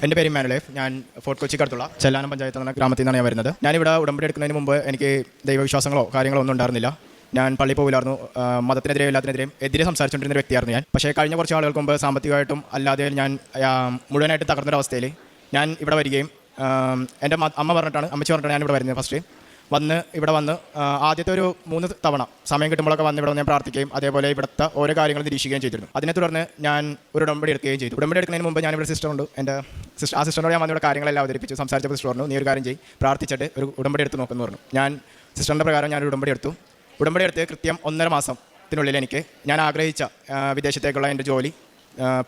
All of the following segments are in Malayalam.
എൻ്റെ പേര് മാനുലേഫ്. ഞാൻ ഫോർട്ട് കൊച്ചിക്കടുത്തുള്ള ചെല്ലാനം പഞ്ചായത്ത് എന്ന ഗ്രാമത്തിൽ നിന്നാണ് ഞാൻ വരുന്നത്. ഞാനിവിടെ ഉടമ്പടി എടുക്കുന്നതിന് മുമ്പ് എനിക്ക് ദൈവവിശ്വാസങ്ങളോ കാര്യങ്ങളോ ഒന്നും ഉണ്ടായിരുന്നില്ല. ഞാൻ പള്ളിയിൽ പോകില്ലായിരുന്നു. മതത്തിനെതിരെ എല്ലാത്തിനെതിരെയും എതിരെ സംസാരിച്ചുകൊണ്ടിരുന്ന വ്യക്തിയായിരുന്നു ഞാൻ. പക്ഷേ കഴിഞ്ഞ കുറച്ച് ആളുകൾക്ക് മുമ്പ് സാമ്പത്തികമായിട്ടും അല്ലാതെ ഞാൻ മുഴുവനായിട്ട് തകർന്നൊരവസ്ഥയിൽ ഞാൻ ഇവിടെ വരികയും എൻ്റെ അമ്മ പറഞ്ഞിട്ടാണ്, അമ്മച്ചി പറഞ്ഞിട്ടാണ് ഞാൻ ഇവിടെ വരുന്നത്. ഇവിടെ വന്ന് ആദ്യത്തെ ഒരു 3 തവണ സമയം കിട്ടുമ്പോഴൊക്കെ വന്ന് ഇവിടെ ഞാൻ പ്രാർത്ഥിക്കുകയും അതേപോലെ ഇവിടുത്തെ ഓരോ കാര്യങ്ങൾ നിരീക്ഷിക്കുകയും ചെയ്തിരുന്നു. അതിനെ തുടർന്ന് ഞാൻ ഒരു ഉടമ്പടി എടുക്കുകയും ചെയ്തു. ഉടമ്പടി എടുക്കുന്നതിന് മുമ്പ് ഞാനിവിടെ സിസ്റ്ററുണ്ട്. എൻ്റെ സിസ്റ്ററിനോട് ഞാൻ വന്നിവിടെ കാര്യങ്ങളെല്ലാം അവതരിപ്പിച്ചു. സംസാരിച്ചപ്പോൾ സിസ്റ്റർ പറഞ്ഞു, നീ ഒരു കാര്യം ചെയ്യും, പ്രാർത്ഥിച്ചിട്ട് ഒരു ഉടമ്പടി എടുത്ത് നോക്കുമെന്ന് പറഞ്ഞു. ഞാൻ സിസ്റ്ററിൻ്റെ പ്രകാരം ഞാനൊരു ഉടമ്പടി എടുത്തു. ഉടമ്പടി എടുത്ത് കൃത്യം 1.5 മാസത്തിനുള്ളിൽ എനിക്ക് ഞാൻ ആഗ്രഹിച്ച വിദേശത്തേക്കുള്ള എൻ്റെ ജോലി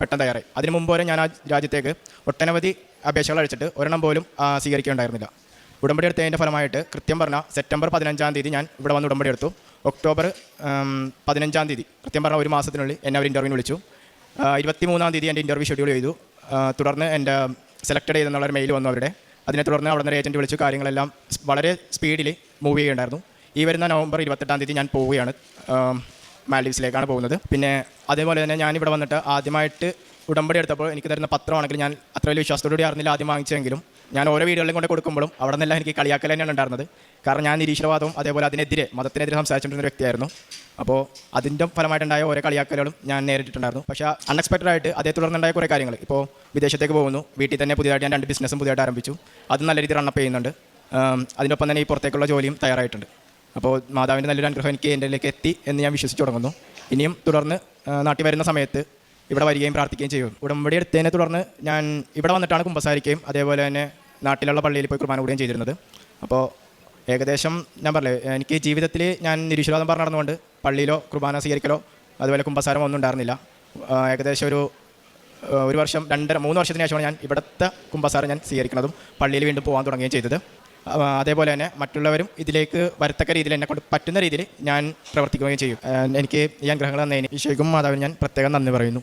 പെട്ടെന്ന് തയ്യാറായി. അതിന് മുമ്പ് വരെ ഞാൻ ആ രാജ്യത്തേക്ക് ഒട്ടനവധി അപേക്ഷകൾ അയച്ചിട്ട് ഒരെണ്ണം പോലും സ്വീകരിക്കുകയുണ്ടായിരുന്നില്ല. ഉടമ്പടി എടുത്തതിൻ്റെ ഫലമായിട്ട് കൃത്യം പറഞ്ഞാൽ സെപ്റ്റംബർ 15-ാം തീയതി ഞാൻ ഇവിടെ വന്ന് ഉടമ്പടി എടുത്തു. ഒക്ടോബർ 15-ാം തീയതി കൃത്യം പറഞ്ഞാൽ 1 മാസത്തിനുള്ളിൽ എന്നെ അവർ ഇൻ്റർവ്യൂവിന് വിളിച്ചു. 23-ാം തീയതി എൻ്റെ ഇൻ്റർവ്യൂ ഷെഡ്യൂൾ ചെയ്തു. തുടർന്ന് എൻ്റെ സെലക്റ്റഡ് ചെയ്തെന്നുള്ളൊരു മെയിൽ വന്നു അവരുടെ. അതിനെ തുടർന്ന് അവിടെ നിന്ന് ഏജൻറ്റ് വിളിച്ചു. കാര്യങ്ങളെല്ലാം വളരെ സ്പീഡിൽ മൂവ് ചെയ്യുകയുണ്ടായിരുന്നു. ഈ വരുന്ന നവംബർ 28-ാം തീയതി ഞാൻ പോവുകയാണ്. മാൽഡീവ്സിലേക്കാണ് പോകുന്നത്. പിന്നെ അതേപോലെ തന്നെ ഞാനിവിടെ വന്നിട്ട് ആദ്യമായിട്ട് ഉടമ്പടി എടുത്തപ്പോൾ എനിക്ക് തരുന്ന പത്രമാണെങ്കിൽ ഞാൻ അത്ര വലിയ വിശ്വാസത്തോടുകൂടി അറിഞ്ഞില്ല ആദ്യം വാങ്ങിച്ചെങ്കിലും ഞാൻ ഓരോ വീടുകളിലും കൊണ്ട് കൊടുക്കുമ്പോഴും അവിടെ നിന്നെല്ലാം എനിക്ക് കളിയാക്കൽ തന്നെയാണ് ഉണ്ടായിരുന്നത്. കാരണം ഞാൻ നിരീശ്വരവാദവും അതേപോലെ മതത്തിനെതിരെ സംസാരിച്ചിട്ടുള്ള ഒരു വ്യക്തിയായിരുന്നു. അപ്പോൾ അതിൻ്റെ ഫലമായിട്ടുണ്ടായ ഓരോ കളിയാക്കലുകളും ഞാൻ നേരിട്ടിട്ടുണ്ടായിരുന്നു. പക്ഷേ അൺഎക്സ്പെക്റ്റഡ് ആയിട്ട് അതേ തുടർന്നുണ്ടായ കുറേ കാര്യങ്ങൾ. ഇപ്പോൾ വിദേശത്തേക്ക് പോകുന്നു, വീട്ടിൽ തന്നെ പുതിയതായിട്ട് ഞാൻ 2 ബിസിനസ്സും പുതിയതായിട്ട് ആരംഭിച്ചു. അത് നല്ല രീതിയിൽ റണ്ണപ്പ് ചെയ്യുന്നുണ്ട്. അതിനൊപ്പം തന്നെ ഈ പുറത്തേക്കുള്ള ജോലിയും തയ്യാറായിട്ടുണ്ട്. അപ്പോൾ മാതാവിൻ്റെ നല്ലൊരു അനുഗ്രഹം എനിക്ക് എൻ്റെയിലേക്ക് എത്തി എന്ന് ഞാൻ വിശ്വസിച്ച് തുടങ്ങുന്നു. ഇനിയും തുടർന്ന് നാട്ടിൽ വരുന്ന സമയത്ത് ഇവിടെ വരികയും പ്രാർത്ഥിക്കുകയും ചെയ്യും. ഉടമ്പടി എടുത്തതിനെ തുടർന്ന് ഞാൻ ഇവിടെ വന്നിട്ടാണ് കുമ്പസാരിക്കുകയും അതേപോലെ തന്നെ നാട്ടിലുള്ള പള്ളിയിൽ പോയി കുർബാന കൂടുകയും ചെയ്തിരുന്നത്. അപ്പോൾ ഏകദേശം ഞാൻ പറഞ്ഞില്ലേ, എനിക്ക് ജീവിതത്തിൽ ഞാൻ നിരീശ്വരവാദം പറഞ്ഞു നടന്നുകൊണ്ട് പള്ളിയിലോ കുർബാന സ്വീകരിക്കലോ അതുപോലെ കുമ്പസാരമോ ഒന്നും ഉണ്ടായിരുന്നില്ല. ഏകദേശം ഒരു വർഷം 2-3 വർഷത്തിന് ശേഷമാണ് ഞാൻ ഇവിടുത്തെ കുമ്പസാരം ഞാൻ സ്വീകരിക്കുന്നതും പള്ളിയിൽ വീണ്ടും പോകാൻ തുടങ്ങുകയും ചെയ്തത്. അതേപോലെ തന്നെ മറ്റുള്ളവരും ഇതിലേക്ക് വരത്തക്ക രീതിയിൽ എന്നെ കൊണ്ട് പറ്റുന്ന രീതിയിൽ ഞാൻ പ്രവർത്തിക്കുകയും ചെയ്യും. എനിക്ക് ഈ അനുഗ്രഹങ്ങൾ തന്നതിന് ഈശോയ്ക്കും മാതാവിനും ഞാൻ പ്രത്യേകം നന്ദി പറയുന്നു.